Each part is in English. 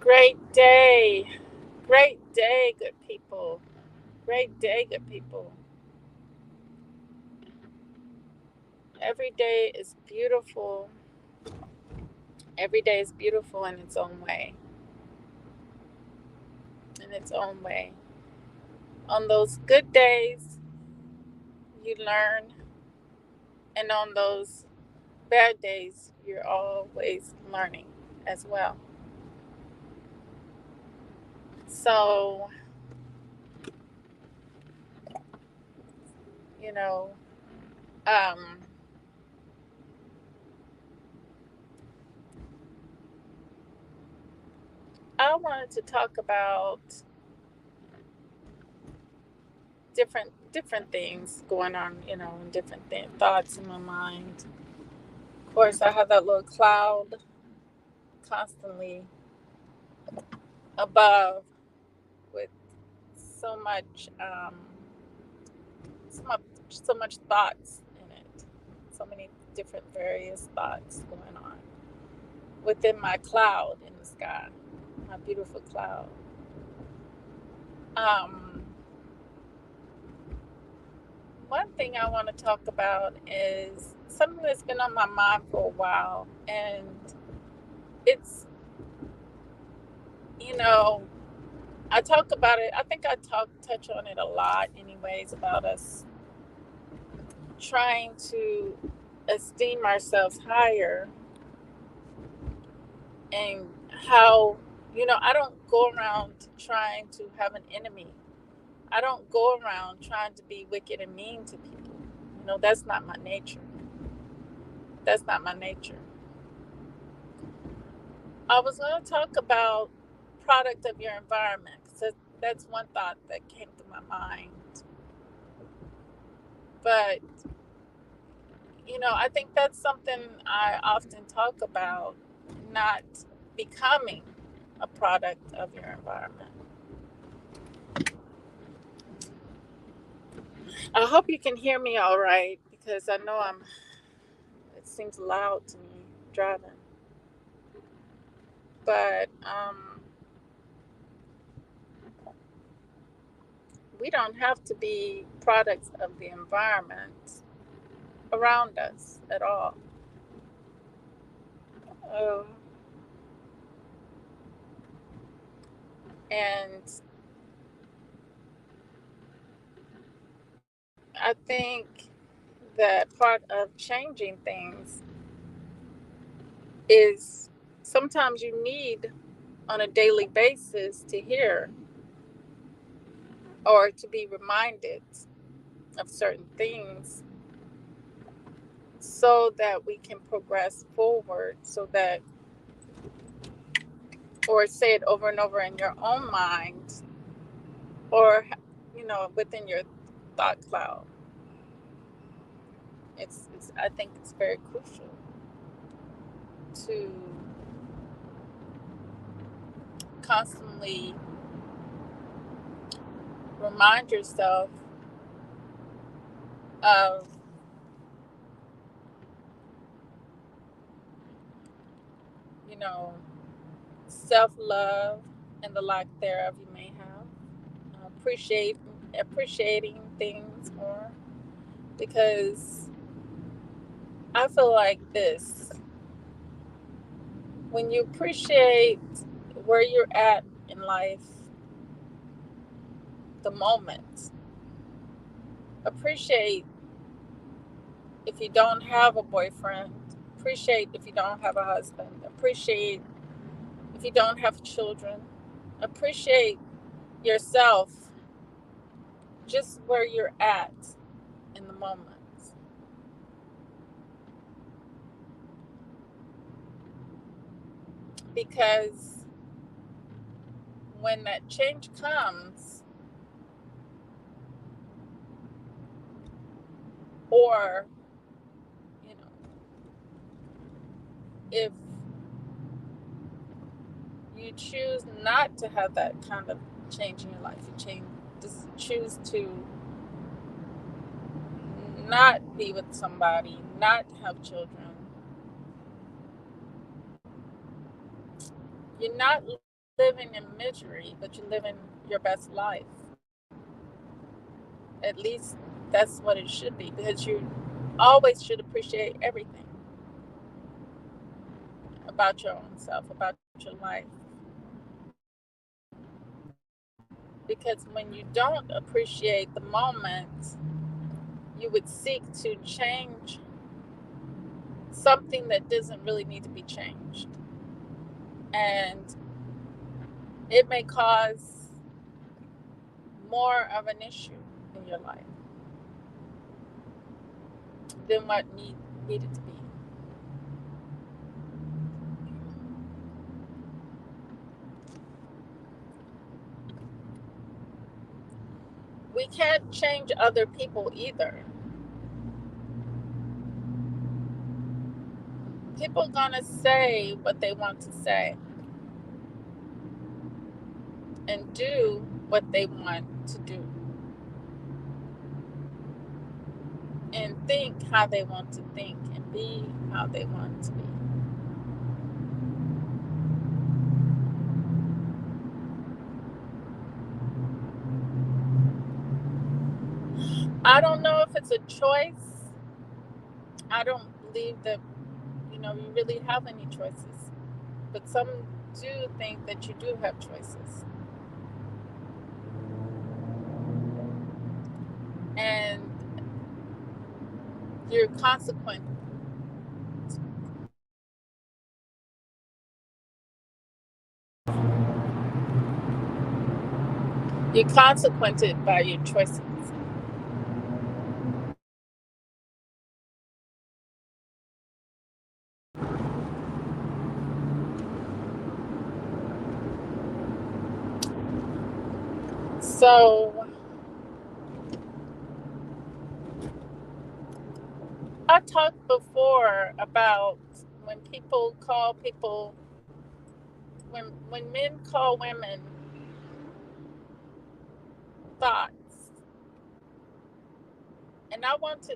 Great day. Great day, good people. Great day, good people. Every day is beautiful. Every day is beautiful in its own way. In its own way. On those good days, you learn. And on those bad days, you're always learning as well. So, you know, um, I wanted to talk about different things going on, and different thoughts in my mind. Of course, I have that little cloud constantly above with so much, so much thoughts in it. So many different various thoughts going on within my cloud in the sky, my beautiful cloud. Um, One thing I want to talk about is something that's been on my mind for a while, and it's you know I talk about it. I think I touch on it a lot, anyways, about us trying to esteem ourselves higher, and how I don't go around trying to have an enemy. I don't go around trying to be wicked and mean to people. That's not my nature. That's not my nature. I was going to talk about product of your environment, because that's one thought that came to my mind. But I think that's something I often talk about, not becoming a product of your environment. I hope you can hear me all right, because I know it seems loud to me driving. But we don't have to be products of the environment around us at all. Uh, and I think that part of changing things is sometimes you need on a daily basis to hear or to be reminded of certain things, so that we can progress forward, so that, or say it over and over in your own mind, or within your thought cloud. It's I think it's very crucial to constantly remind yourself of you know self-love and the lack thereof you may have. Appreciating things more, because I feel like this: when you appreciate where you're at in life, the moment, appreciate if you don't have a boyfriend, appreciate if you don't have a husband, appreciate if you don't have children, appreciate yourself just where you're at in the moment. Because when that change comes, or you know if you choose not to have that kind of change in your life, just choose to not be with somebody, not have children, you're not living in misery, but you're living your best life. At least that's what it should be, because you always should appreciate everything about your own self, about your life. Because when you don't appreciate the moment, you would seek to change something that doesn't really need to be changed. And it may cause more of an issue in your life than what needed to be. We can't change other people either. People are gonna say what they want to say and do what they want to do and think how they want to think and be how they want to be. I don't know if it's a choice. I don't believe that, you really have any choices. But some do think that you do have choices. And you're consequent. You're consequented by your choices. So I talked before about when people call people, when men call women thoughts, and I want to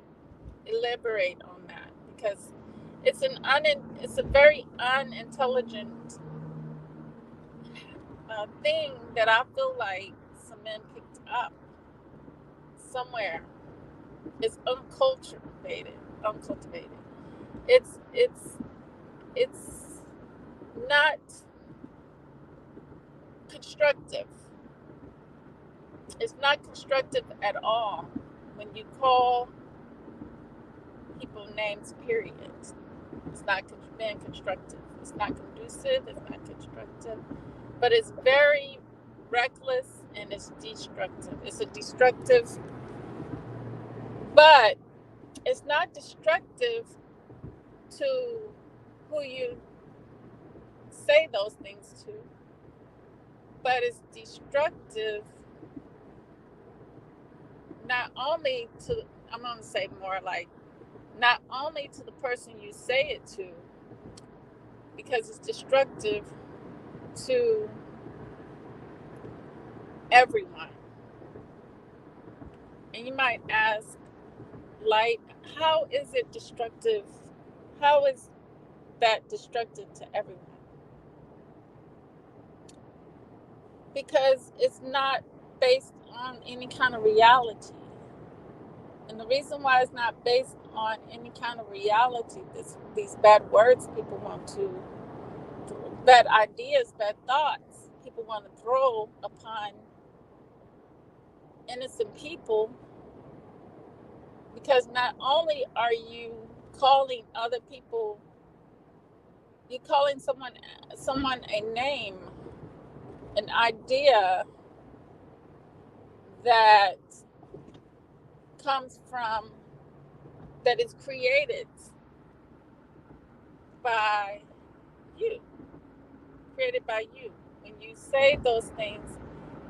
elaborate on that because it's a very unintelligent thing that I feel like some men picked up somewhere. It's uncultivated. Uncultivated. It's not constructive. It's not constructive at all when you call people names. Period. It's not being constructive. It's not conducive. It's not constructive. But it's very reckless and it's destructive. It's a destructive, but it's not destructive to who you say those things to, but it's destructive not only to, I'm going to say more like, not only to the person you say it to, because it's destructive to everyone. And you might ask, like, how is it destructive? How is that destructive to everyone? Because it's not based on any kind of reality. And the reason why it's not based on any kind of reality, these bad words people want to, bad ideas, bad thoughts people want to throw upon innocent people, because not only are you calling other people, you're calling someone a name, an idea that comes from, that is created by you, created by you. When you say those things,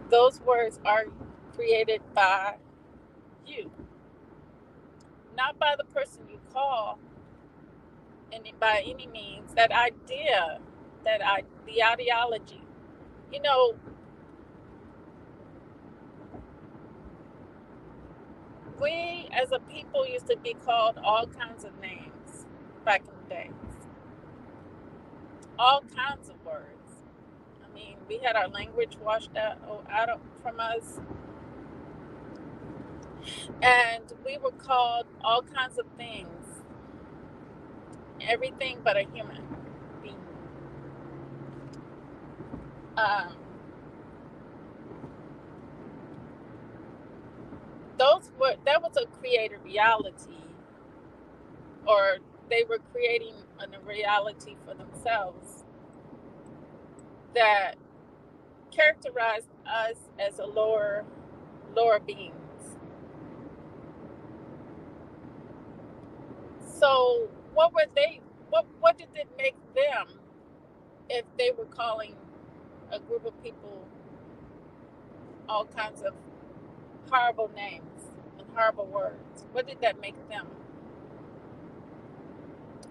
those words are created by you, not by the person you call, and by any means. That idea, the ideology. You know, we as a people used to be called all kinds of names back in the days, all kinds of words. I mean, we had our language washed from us, and we were called all kinds of things, everything but a human being. Um, that was a created reality, or they were creating a reality for themselves that characterized us as a lower beings. So what did it make them if they were calling a group of people all kinds of horrible names and horrible words? What did that make them?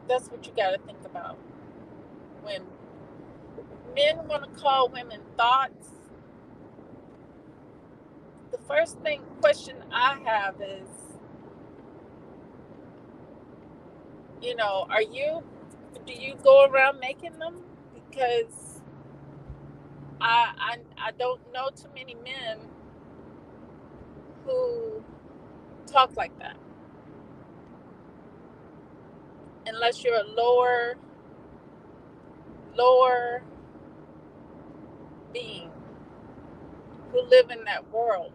That's what you got to think about. When men want to call women thoughts, the first question I have is, do you go around making them? Because I don't know too many men who talk like that, unless you're a lower being who live in that world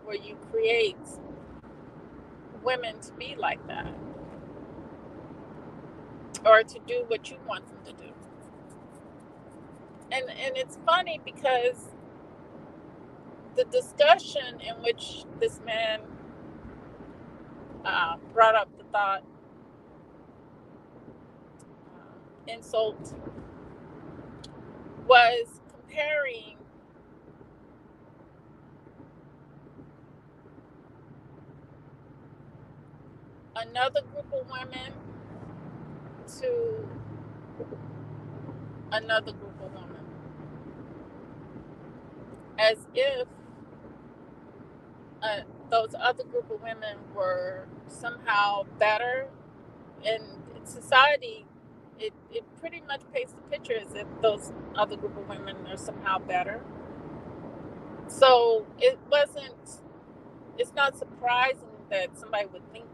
where you create women to be like that, or to do what you want them to do. And it's funny because the discussion in which this man brought up the thought, insult, was comparing another group of women to another group of women, as if those other group of women were somehow better. And society, it pretty much paints the picture as if those other group of women are somehow better. So it's not surprising that somebody would think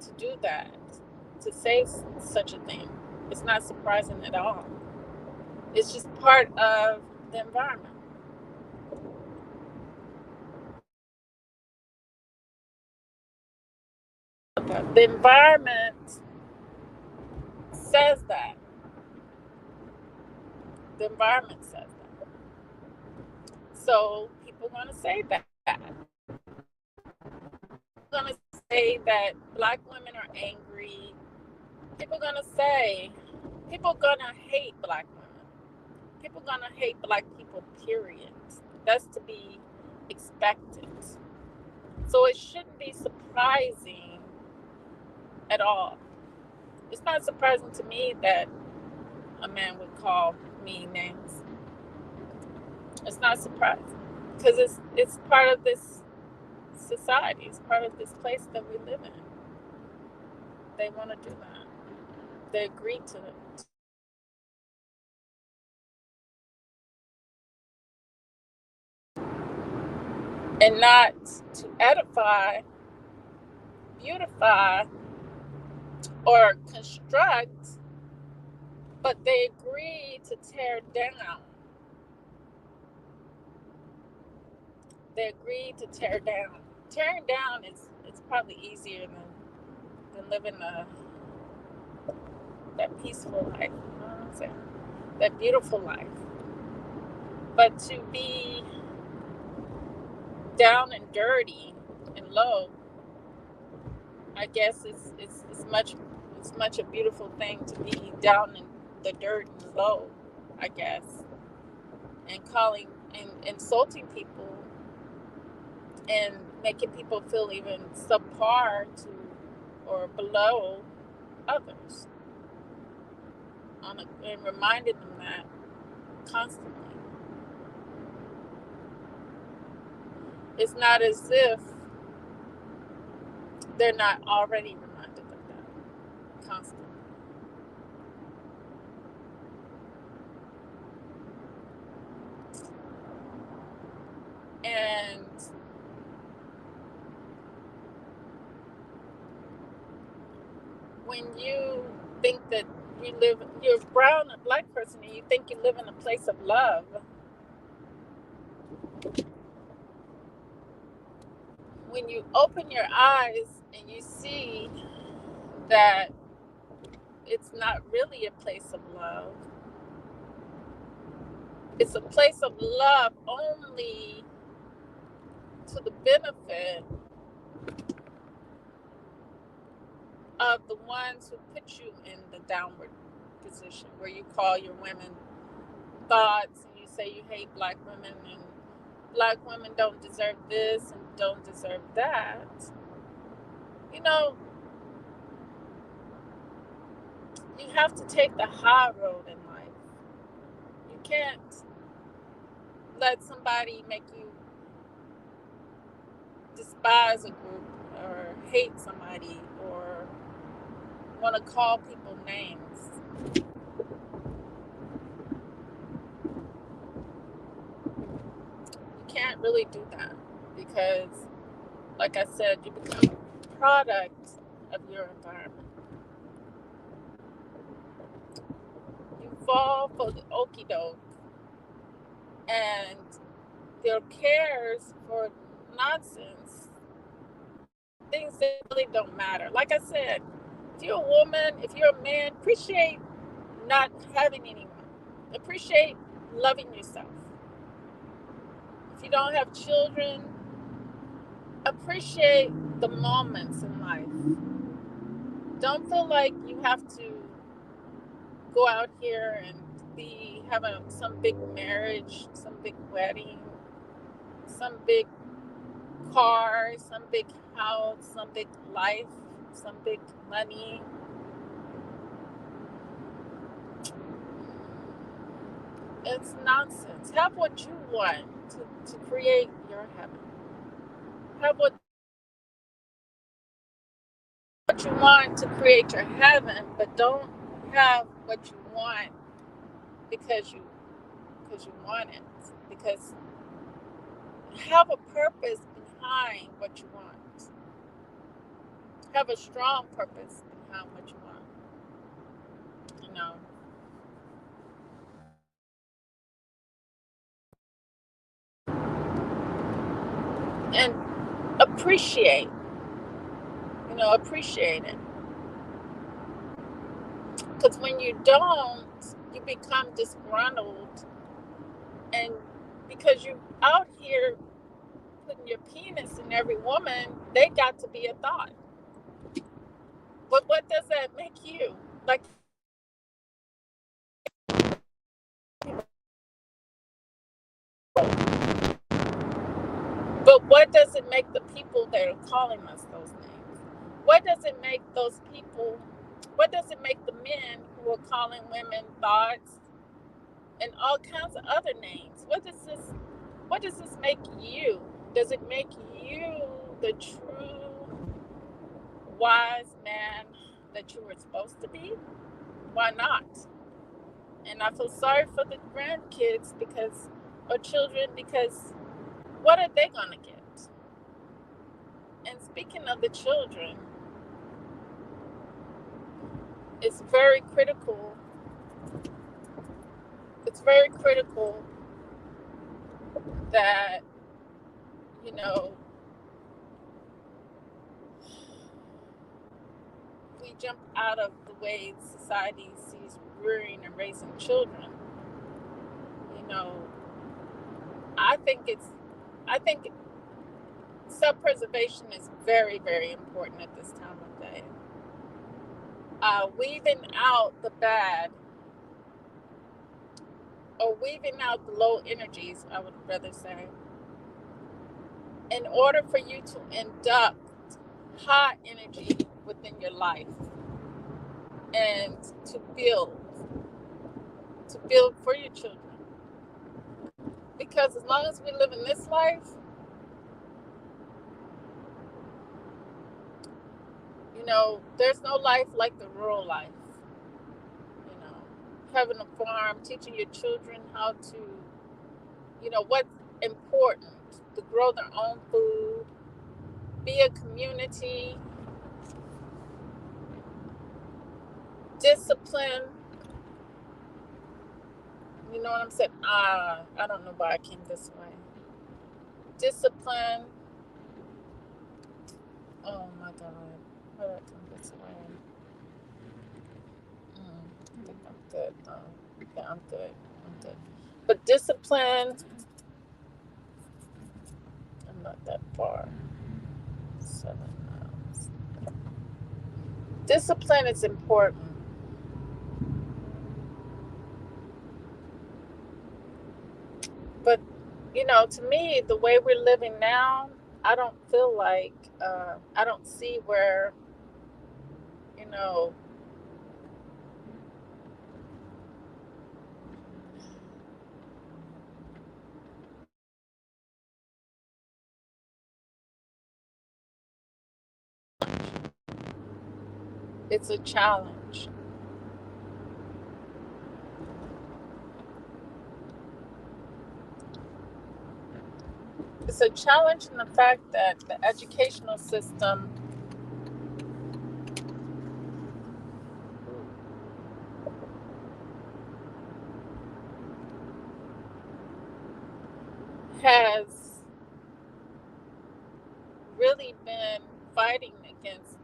to do that, to say such a thing. It's not surprising at all. It's just part of the environment. The environment says that. The environment says that. So people are going to say that. People are going to say that black women are angry. People are going to hate black women. People are going to hate black people, period. That's to be expected. So it shouldn't be surprising at all. It's not surprising to me that a man would call me names. It's not surprising because it's part of this society. It's part of this place that we live in. They want to do that. They agree to it. And not to edify, beautify, or construct, but they agree to tear down. They agree to tear down. Tearing down it's probably easier than living that peaceful life. You know what I'm saying? That beautiful life. But to be down and dirty and low, I guess it's much a beautiful thing to be down in the dirt and low, I guess. And calling and insulting people and making people feel even subpar to or below others, and reminding them that constantly. It's not as if they're not already reminded of that constantly. when you think that you're a brown and black person and you think you live in a place of love, when you open your eyes and you see that it's not really a place of love, it's a place of love only to the benefit of the ones who put you in the downward position, where you call your women thoughts and you say you hate black women and black women don't deserve this and don't deserve that. You know, you have to take the high road in life. You can't let somebody make you despise a group or hate somebody or want to call people names. You can't really do that because, like I said, you become a product of your environment. You fall for the okie doke and their cares for nonsense, things that really don't matter. Like I said, if you're a woman, if you're a man, appreciate not having anyone. Appreciate loving yourself. If you don't have children, appreciate the moments in life. Don't feel like you have to go out here and be having some big marriage, some big wedding, some big car, some big house, some big life, some big money. It's nonsense. Have what you want to create your heaven. Have what you want to create your heaven, but don't have what you want because you want it. Because have a purpose behind what you want. Have a strong purpose behind what you want. You know. And appreciate it. Because when you don't, you become disgruntled. And because you're out here putting your penis in every woman, they got to be a thought. But what does that make you? Like, but what does it make the people that are calling us those names? What does it make those people? What does it make the men who are calling women thoughts and all kinds of other names? What does this make you? Does it make you the true wise man that you were supposed to be? Why not? And I feel sorry for the grandkids or children, because what are they going to get? And speaking of the children, it's very critical. It's very critical that, you know, we jump out of the way society sees rearing and raising children. You know, I think self-preservation is very, very important at this time of day. Weaving out the bad, or weaving out the low energies, I would rather say, in order for you to induct high energy within your life and to build for your children. Because as long as we live in this life, you know, there's no life like the rural life. You know, having a farm, teaching your children how to, you know, what's important, to grow their own food, be a community, Discipline, you know what I'm saying? I don't know why I came this way. Discipline, oh my God, why did I come this way? I think I'm good. Yeah, I'm good. I'm good. But discipline, I'm not that far. 7 miles. Discipline is important. But, to me, the way we're living now, I don't feel like, I don't see where, you know, it's a challenge. It's a challenge in the fact that the educational system has really been fighting against,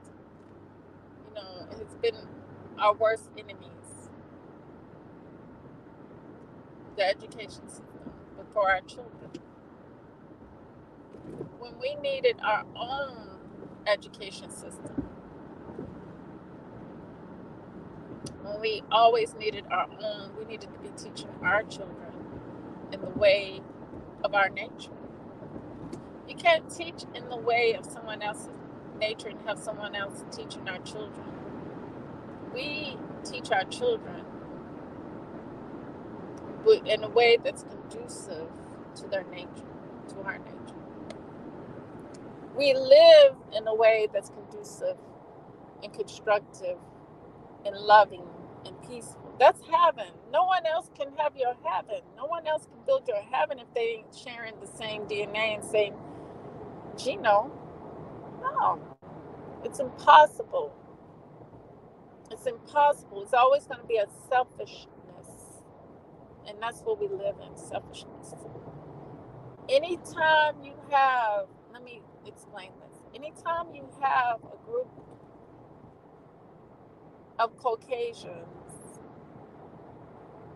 it's been our worst enemies, the education system, for our children. When we needed our own education system, when we always needed our own, we needed to be teaching our children in the way of our nature. You can't teach in the way of someone else's nature and have someone else teaching our children. We teach our children in a way that's conducive to their nature, to our nature. We live in a way that's conducive and constructive and loving and peaceful. That's heaven. No one else can have your heaven. No one else can build your heaven if they ain't sharing the same DNA and same genome. No, it's impossible. It's impossible. It's always going to be a selfishness. And that's what we live in, selfishness. Anytime you have, let me explain this. Anytime you have a group of Caucasians,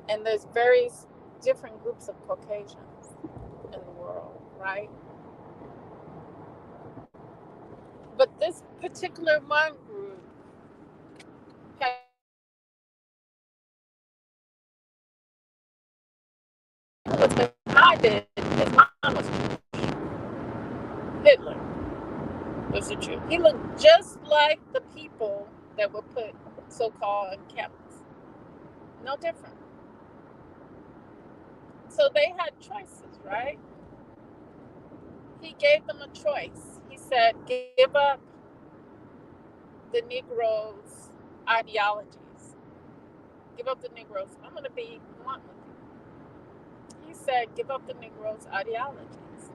and there's various different groups of Caucasians in the world, right? But this particular one group was behind it. His mom was Hitler. Was the truth. He looked just like the people that were put so-called in camps. No different. So they had choices, right? He gave them a choice. He said, give up the Negroes' ideologies. Give up the Negroes. I'm going to be blunt with you. He said, give up the Negroes' ideologies.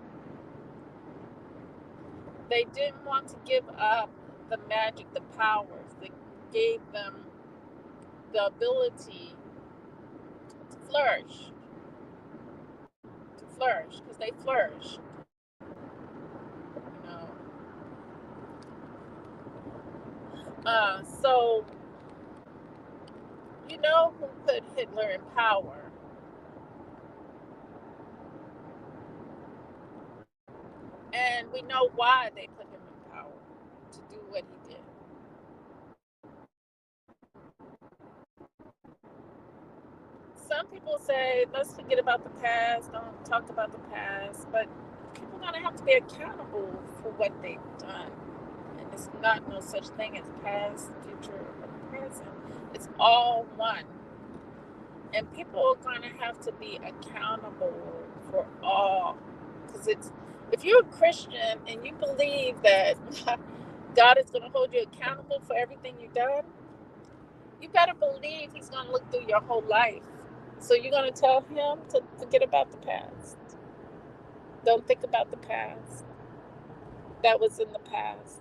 They didn't want to give up the magic, the powers that gave them the ability to flourish, because they flourish. You know, so you know who put Hitler in power? And we know why they put him in power, to do what he did. Some people say, let's forget about the past, don't talk about the past, but people are going to have to be accountable for what they've done. And it's not no such thing as past, future, or present. It's all one. And people are going to have to be accountable for all. Because if you're a Christian and you believe that God is going to hold you accountable for everything you've done, you better believe he's going to look through your whole life. So you're going to tell him to forget about the past. Don't think about the past. That was in the past.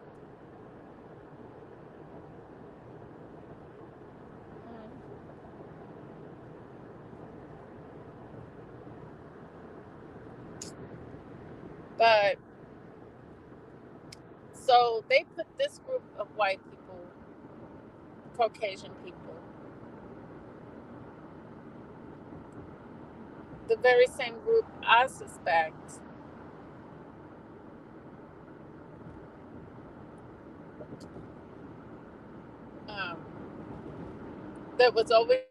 But so they put this group of white people, Caucasian people, the very same group I suspect um, that was always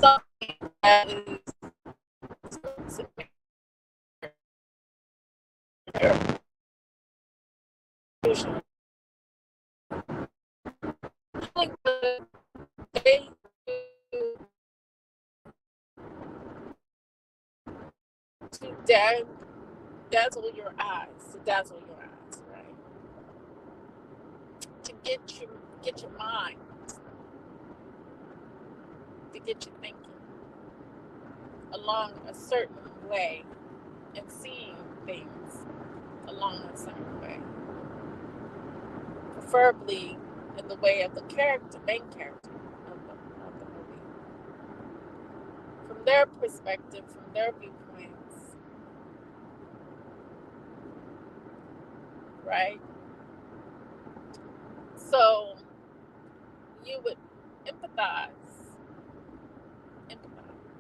something that is they to dazzle your eyes, right? To get your mind, to get you thinking along a certain way and seeing things along a certain way, preferably in the way of the main character of the movie, from their perspective, from their viewpoints, right? So you would empathize, empathize.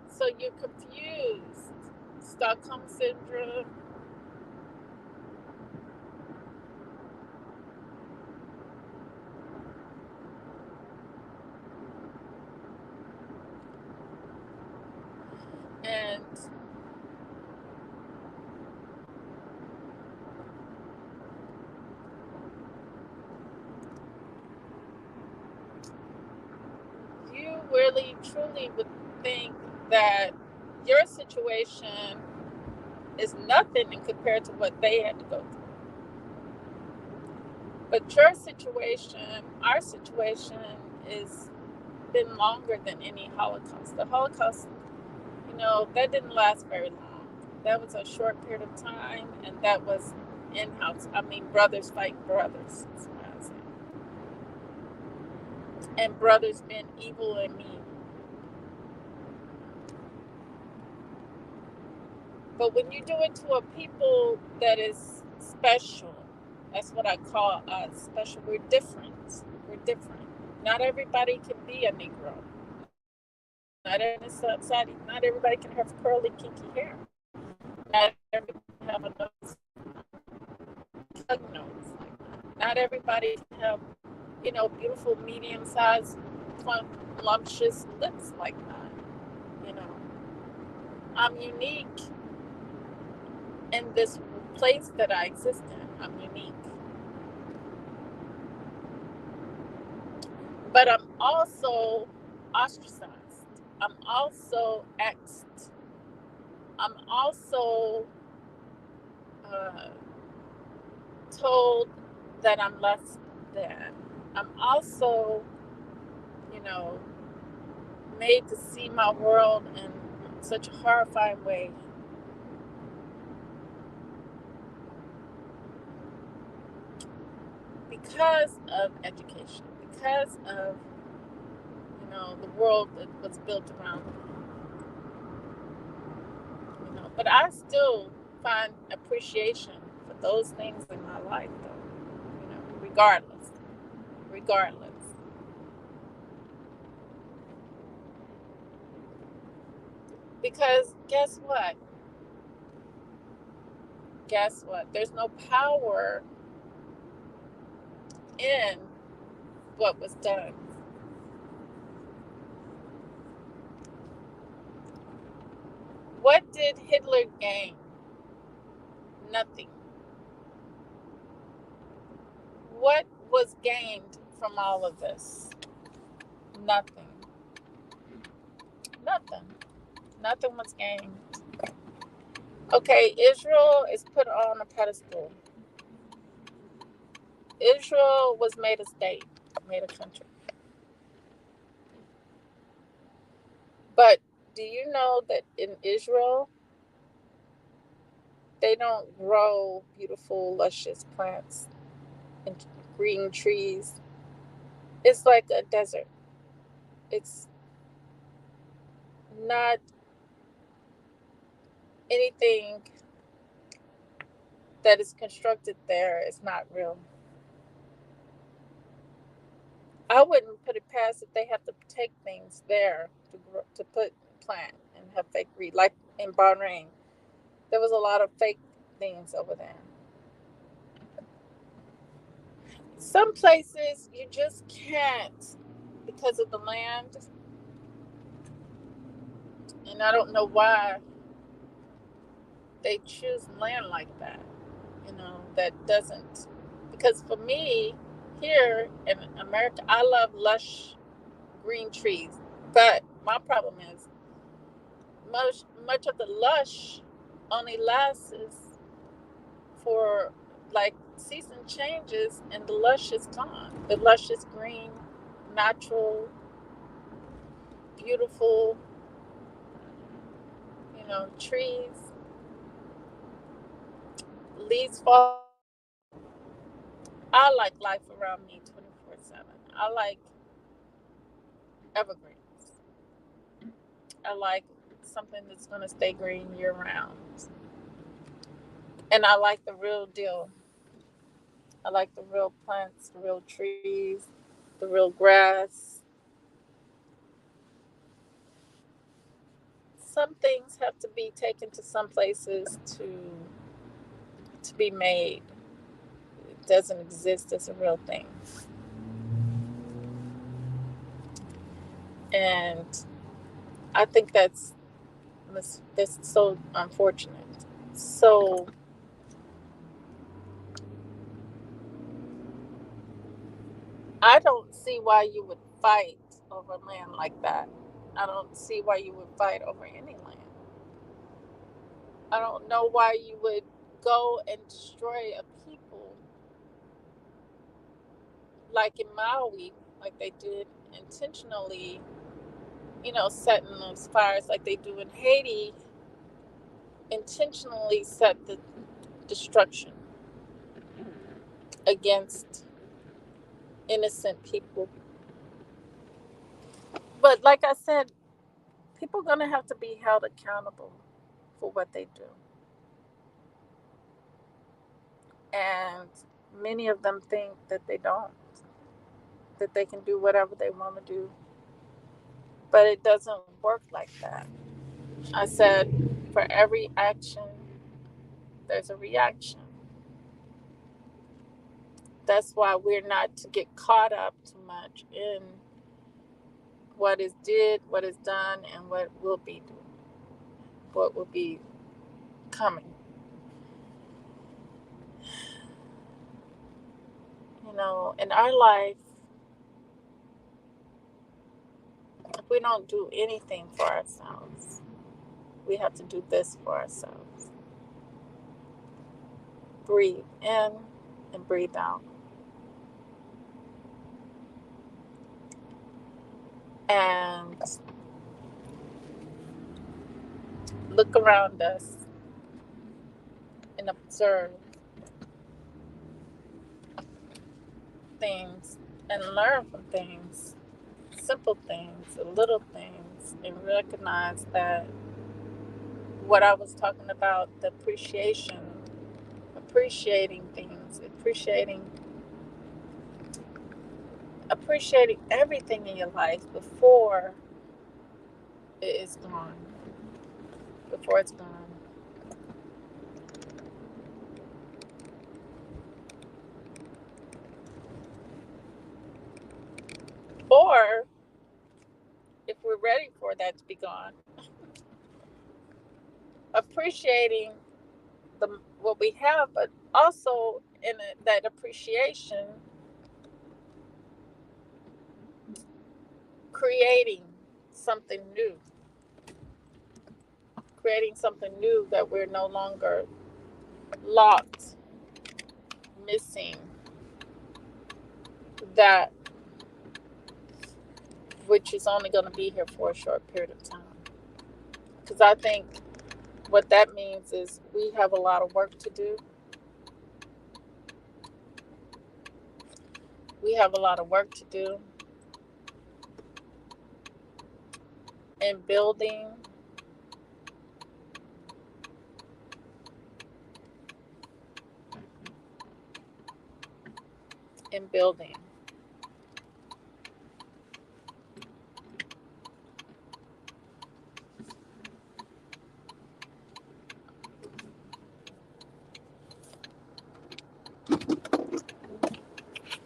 So you're confused, Stockholm syndrome, and you really truly would think that your situation is nothing in compared to what they had to go through. But your situation, our situation, is been longer than any Holocaust. The Holocaust, that didn't last very long. That was a short period of time, and that was in-house. I mean, brothers fighting brothers. That's what I say. And brothers being evil and mean. But when you do it to a people that is special, that's what I call us special. We're different. We're different. Not everybody can be a Negro. Not everybody can have curly, kinky hair. Not everybody can have a nose, pug nose. Not everybody can have, beautiful, medium-sized, plump, lumptious lips like that. You know, I'm unique in this place that I exist in. I'm unique. But I'm also ostracized. I'm also X'd. I'm also uh, told that I'm less than. I'm also, you know, made to see my world in such a horrifying way. Because of education, because of, the world that was built around me. But I still find appreciation for those things in my life, though, regardless. Regardless. Because guess what? Guess what? There's no power in what was done. What did Hitler gain? Nothing. What was gained from all of this? Nothing. Nothing. Nothing was gained. Okay, Israel is put on a pedestal. Israel was made a state, made a country. But do you know that in Israel, They don't grow beautiful, luscious plants and green trees. It's like a desert. It's not anything that is constructed there is not real. I wouldn't put it past if they have to take things there to to put plant and have fake reed. Like in Bahrain, there was a lot of fake things over there. Some places you just can't because of the land, and I don't know why they choose land like that. That doesn't. Because for me, here in America, I love lush green trees, but my problem is much of the lush only lasts for like season changes, and the lush is gone. The lush is green, natural, beautiful, trees, leaves fall. I like life around me 24/7. I like evergreens. I like something that's going to stay green year round. And I like the real deal. I like the real plants, the real trees, the real grass. Some things have to be taken to some places to be made. It doesn't exist as a real thing. And I think that's so unfortunate. So I don't see why you would fight over land like that. I don't see why you would fight over any land. I don't know why you would go and destroy a people like in Maui, like they did intentionally, setting those fires like they do in Haiti, intentionally set the destruction against innocent people. But like I said, people are going to have to be held accountable for what they do. And many of them think that they don't, that they can do whatever they want to do. But it doesn't work like that. I said, for every action, there's a reaction. That's why we're not to get caught up too much in what is did, what is done, and what will be coming. In our life, if we don't do anything for ourselves, we have to do this for ourselves. Breathe in and breathe out. And look around us and observe things and learn from things, simple things, little things, and recognize that what I was talking about, the appreciating things, appreciating everything in your life before it is gone, before it's gone. Or if we're ready for that to be gone, appreciating what we have, but also that appreciation, creating something new, that we're no longer locked, missing, that which is only going to be here for a short period of time. Because I think What that means is we have a lot of work to do. We have a lot of work to do in building.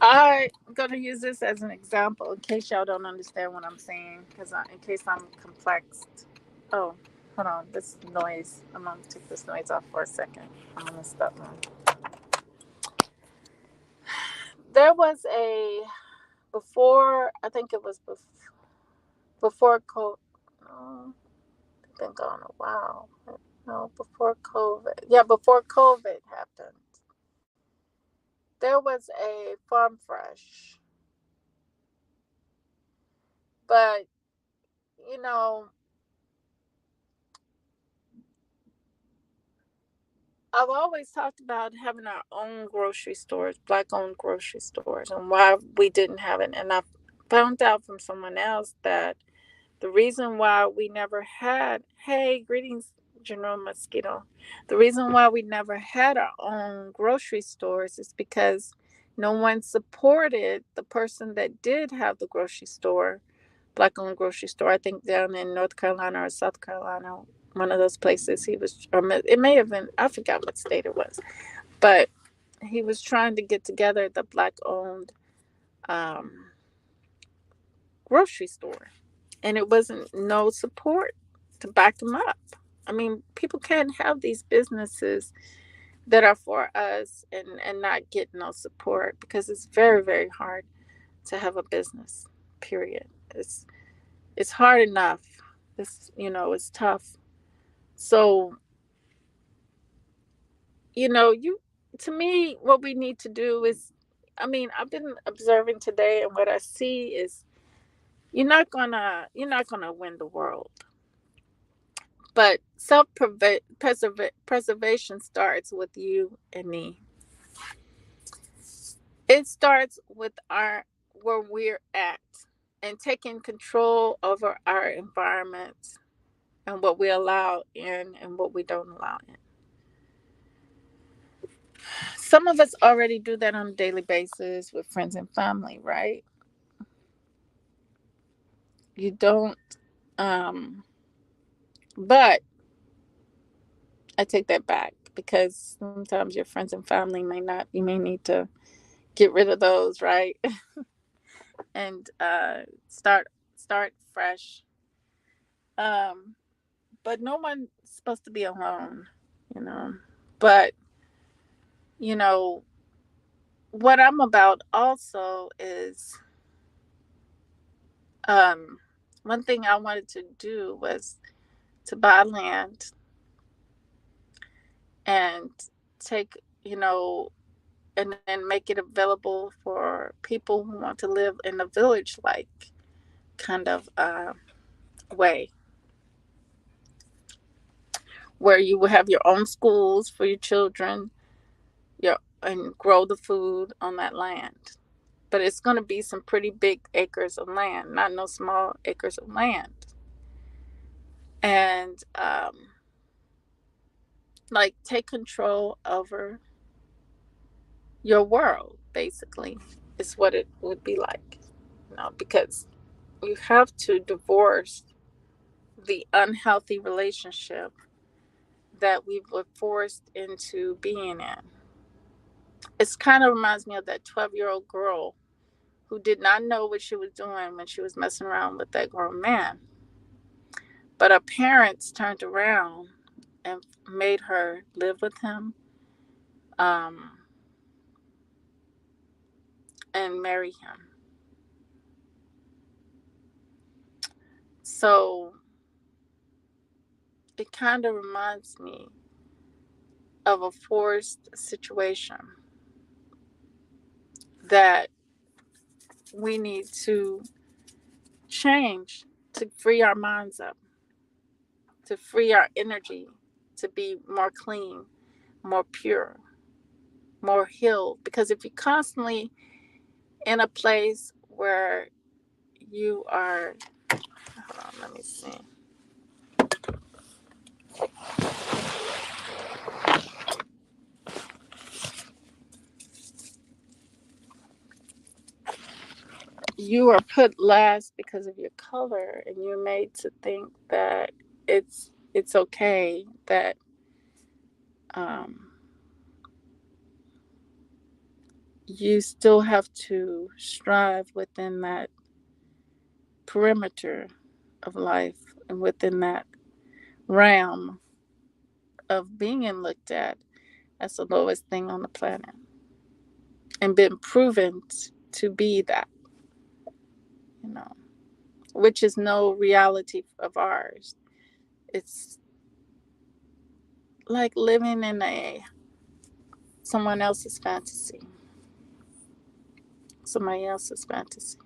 I'm going to use this as an example in case y'all don't understand what I'm saying, because in case I'm complex. Oh, hold on. This noise. I'm going to take this noise off for a second. I'm going to stop now. There was before, I think it was before COVID. Oh, it's been gone a while. No, before COVID. Yeah, before COVID happened. There was a Farm Fresh. But, you know, I've always talked about having our own grocery stores, black owned grocery stores, and why we didn't have it. And I found out from someone else that the reason why we never had, hey, greetings, General Mosquito. The reason why we never had our own grocery stores is because no one supported the person that did have the grocery store, black owned grocery store. I think down in North Carolina or South Carolina, one of those places. He was, or it may have been, I forgot what state it was, but he was trying to get together the black owned um, grocery store, and it wasn't no support to back them up. I mean, people can't have these businesses that are for us and not get no support, because it's very, very hard to have a business. Period. It's hard enough. It's tough. So, you to me, what we need to do is, I mean, I've been observing today, and what I see is you're not gonna win the world, but preservation starts with you and me. It starts with our where we're at, and taking control over our environment, and what we allow in and what we don't allow in. Some of us already do that on a daily basis with friends and family, right? You don't, um, but I take that back, because sometimes your friends and family you may need to get rid of those, right? And start fresh. Um, but no one's supposed to be alone, you know. But, you know, what I'm about also is, um, one thing I wanted to do was to buy land and take, and then make it available for people who want to live in a village like kind of way, where you will have your own schools for your children, and grow the food on that land. But it's going to be some pretty big acres of land, not no small acres of land. And like, take control over your world, basically, is what it would be like. Because you have to divorce the unhealthy relationship that we were forced into being in. It's kind of reminds me of that 12-year-old girl who did not know what she was doing when she was messing around with that grown man. But her parents turned around and made her live with him, um, and marry him. So it kind of reminds me of a forced situation that we need to change, to free our minds up, to free our energy, to be more clean, more pure, more healed. Because if you're constantly in a place where you are, hold on, let me see. You are put last because of your color, and you're made to think that it's okay, that um, you still have to strive within that perimeter of life and within that realm of being looked at as the lowest thing on the planet, and been proven to be that, you know, which is no reality of ours. It's like living in a someone else's fantasy, somebody else's fantasy.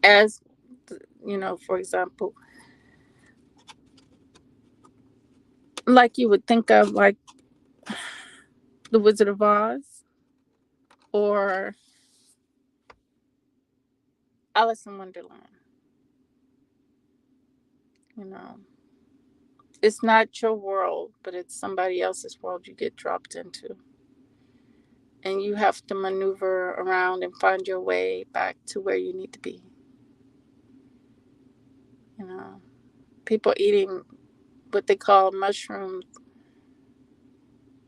As you know, for example, like you would think of like the Wizard of Oz or Alice in Wonderland. You know, it's not your world, but it's somebody else's world you get dropped into. And you have to maneuver around and find your way back to where you need to be. You know, people eating what they call mushrooms,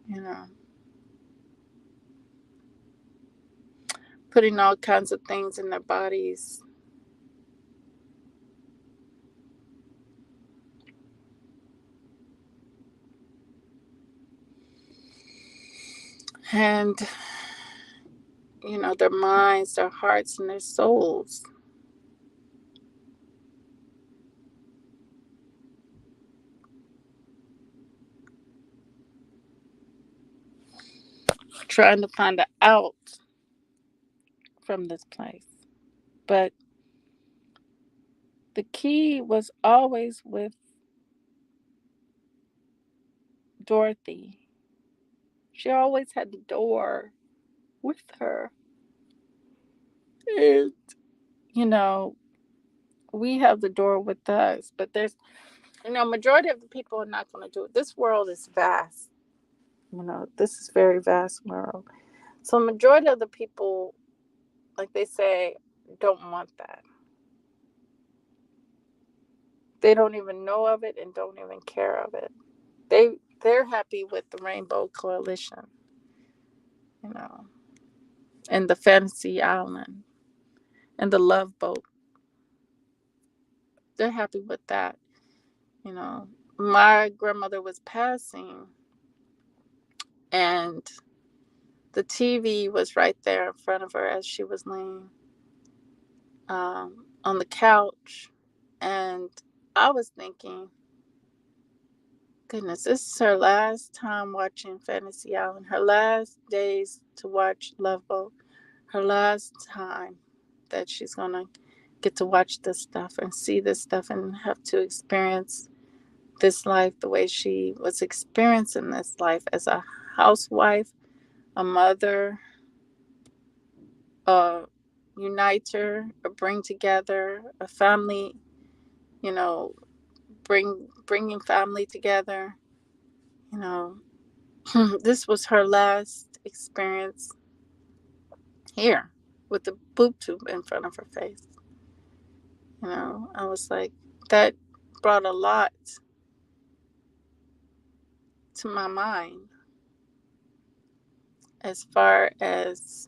you know, putting all kinds of things in their bodies. And, you know, their minds, their hearts, and their souls. Trying to find an out from this place. But the key was always with Dorothy. She always had the door with her. And, you know, we have the door with us, but there's, you know, majority of the people are not going to do it. This world is vast. You know, this is very vast world. So majority of the people, like they say, don't want that. They don't even know of it and don't even care of it. They're happy with the Rainbow Coalition, you know, and the Fantasy Island and the Love Boat. They're happy with that, you know. My grandmother was passing, and the TV was right there in front of her as she was laying on the couch. And I was thinking, goodness, this is her last time watching Fantasy Island, her last days to watch Love Boat, her last time that she's going to get to watch this stuff and see this stuff and have to experience this life the way she was experiencing this life as a housewife, a mother, a uniter, a bring together, a family, you know, bringing family together. You know, this was her last experience here with the boob tube in front of her face. You know, I was like, that brought a lot to my mind as far as,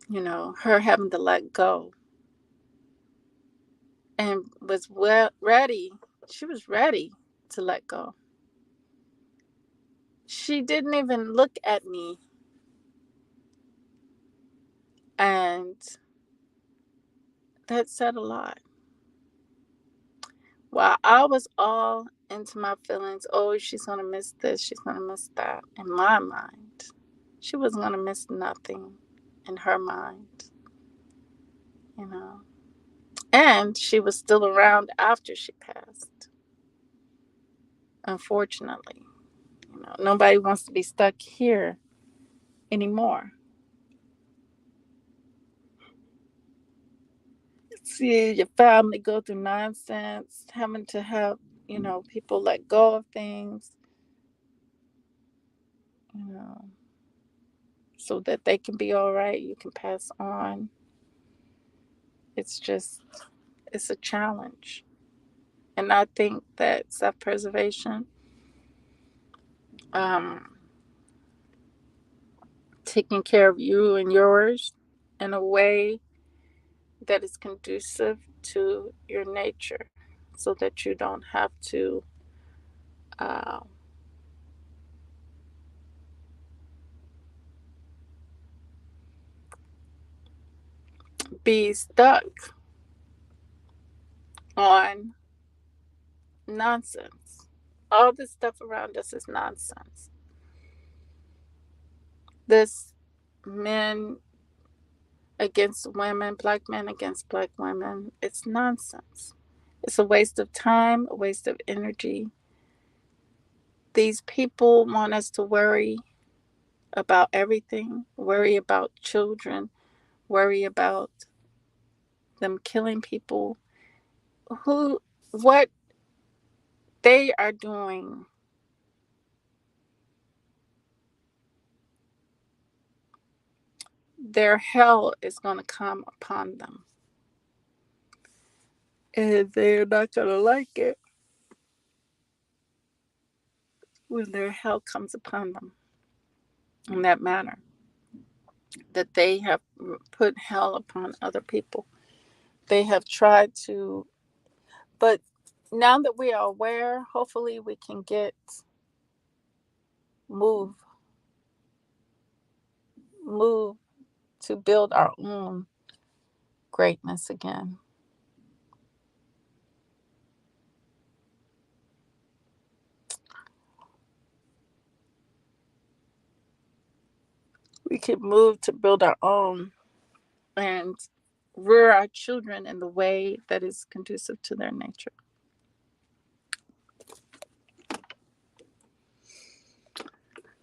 you know, her having to let go and was well ready. She was ready to let go. She didn't even look at me, and that said a lot. While I was all into my feelings, oh, she's going to miss this, she's going to miss that, in my mind, she wasn't going to miss nothing in her mind, you know. And she was still around after she passed, unfortunately. Nobody wants to be stuck here anymore. See your family go through nonsense, having to have, people let go of things, you know, so that they can be all right, you can pass on. It's just, it's a challenge. And I think that self preservation, um, taking care of you and yours in a way that is conducive to your nature so that you don't have to uh, be stuck on nonsense. All this stuff around us is nonsense. This men against women, black men against black women, it's nonsense. It's a waste of time, a waste of energy. These people want us to worry about everything, worry about children, worry about them killing people. Who, what they are doing, their hell is going to come upon them. And they're not going to like it when their hell comes upon them in that manner. That they have put hell upon other people. They have tried to, but now that we are aware, hopefully we can move, move to build our own greatness again. We can move to build our own and rear our children in the way that is conducive to their nature.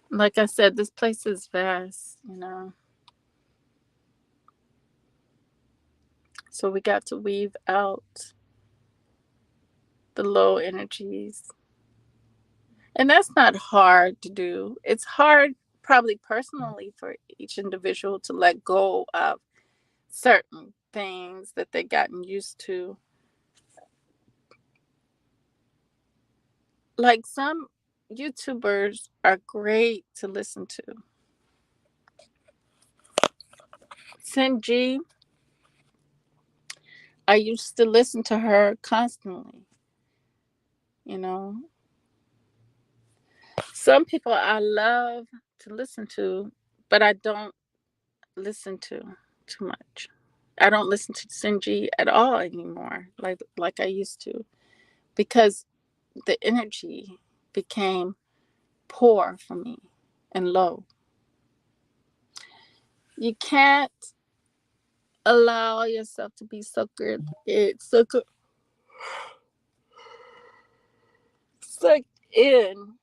Like I said, this place is vast. So we got to weave out the low energies. And that's not hard to do. It's hard, probably personally, for each individual to let go of certain things that they've gotten used to. Like some YouTubers are great to listen to. Sinji, I used to listen to her constantly. You know, some people I love to listen to, but I don't listen to too much. I don't listen to Sinji at all anymore, like I used to, because the energy became poor for me and low. You can't allow yourself to be sucked in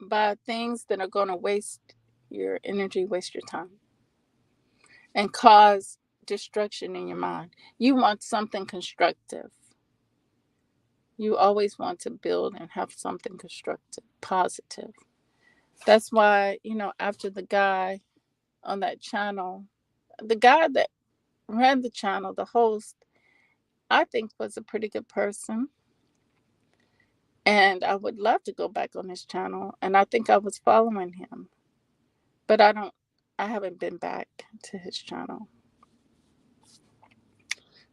by things that are going to waste your energy, waste your time, and cause destruction in your mind. You want something constructive. You always want to build and have something constructive, positive. That's why, after the guy on that channel, the guy that ran the channel, the host, I think was a pretty good person. And I would love to go back on his channel. And I think I was following him. But I haven't been back to his channel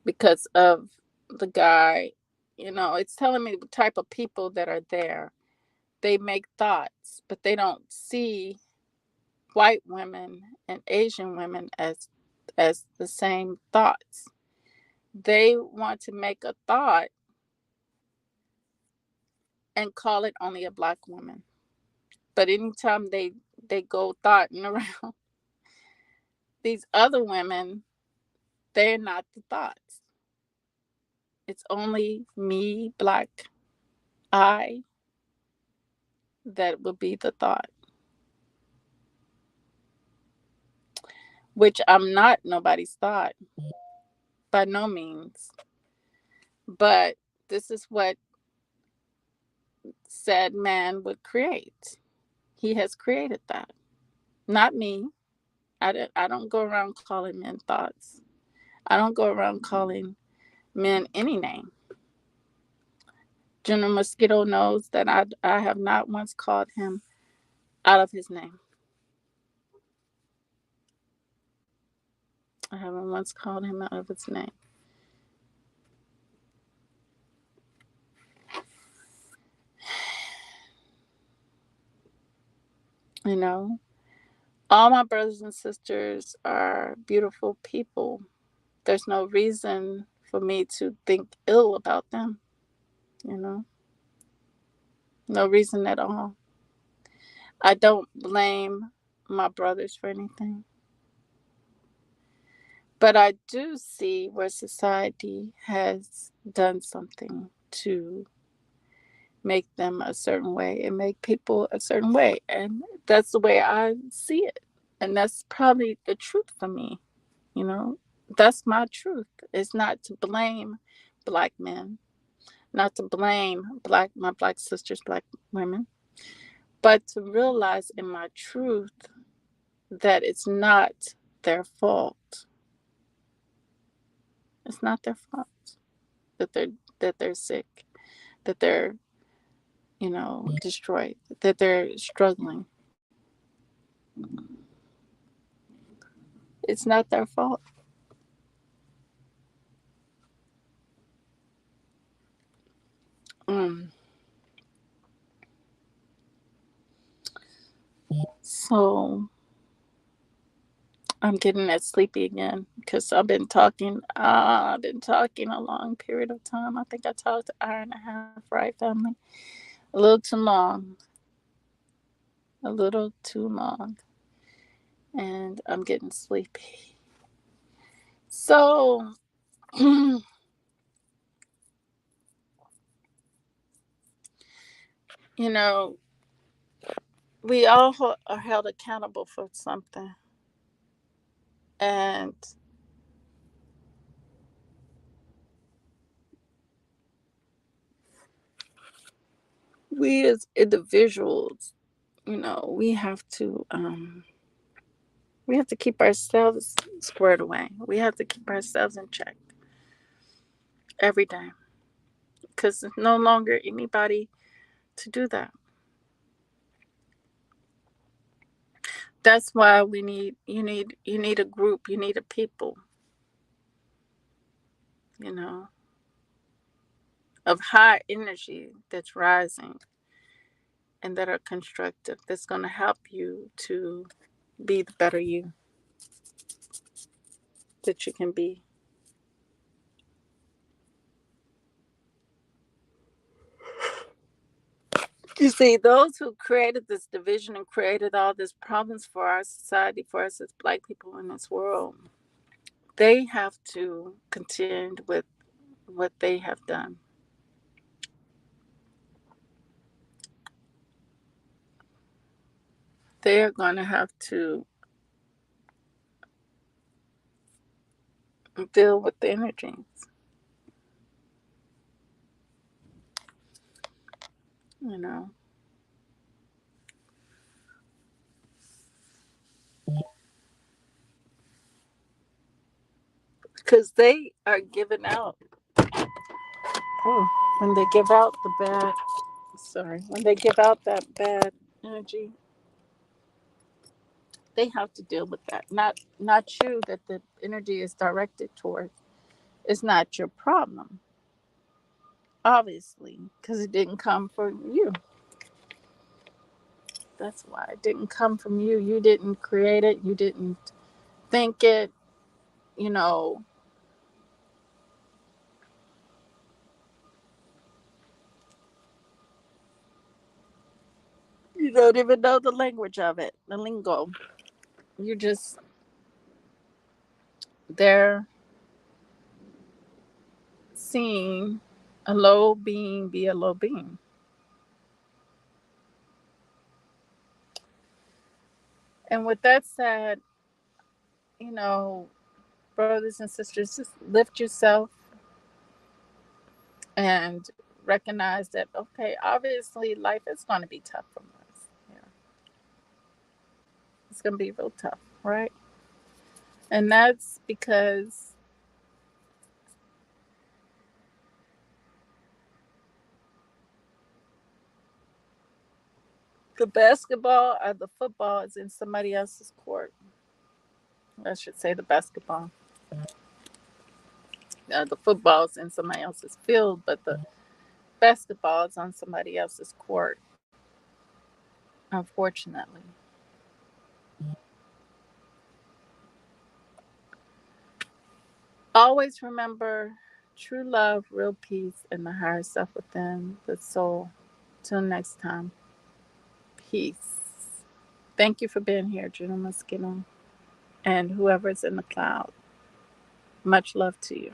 because of the guy. It's telling me the type of people that are there. They make thoughts, but they don't see white women and Asian women as the same thoughts. They want to make a thought and call it only a black woman. But anytime they go thoughting around These other women, they're not the thoughts. It's only me, black, I, that will be the thought, which I'm not nobody's thought by no means. But this is what said man would create. He has created that, not me. I don't go around calling men thoughts. I don't go around calling men any name. General Mosquito knows that I have not once called him out of his name. I haven't once called him out of his name. You know, all my brothers and sisters are beautiful people. There's no reason for me to think ill about them, you know, no reason at all. I don't blame my brothers for anything, but I do see where society has done something to make them a certain way and make people a certain way. And that's the way I see it. And that's probably the truth for me, you know. That's my truth. It's not to blame black men, not to blame my black sisters, black women, but to realize in my truth that it's not their fault. It's not their fault that they're sick, that they're, destroyed, that they're struggling. It's not their fault. Mm. So I'm getting that sleepy again because I've been talking. I've been talking a long period of time. I think I talked an hour and a half, right, family? A little too long. A little too long. And I'm getting sleepy. So, you know, we all are held accountable for something. And we as individuals, we have to keep ourselves squared away. We have to keep ourselves in check every day because there's no longer anybody to do that. That's why you need a group, you need a people, you know, of high energy that's rising and that are constructive, that's going to help you to be the better you that you can be. You see, those who created this division and created all these problems for our society, for us as black people in this world, they have to contend with what they have done. They are going to have to deal with the energies, you know, because they are giving out. Oh, when they give out the bad, sorry, when they give out that bad energy, they have to deal with that. Not you that the energy is directed toward. It's not your problem, obviously, because it didn't come from you. That's why it didn't come from you. You didn't create it. You didn't think it. You know, you don't even know the language of it, the lingo. You just They're seeing a low being be a low being. And with that said, you know, brothers and sisters, just lift yourself and recognize that, okay, obviously life is going to be tough for us. Yeah, it's going to be real tough, right? And that's because the basketball or the football is in somebody else's court. I should say the basketball. The football is in somebody else's field, but the basketball is on somebody else's court, unfortunately. Always remember true love, real peace, and the higher self within the soul. Till next time, peace. Thank you for being here, Juno Mosquito, and whoever's in the cloud. Much love to you.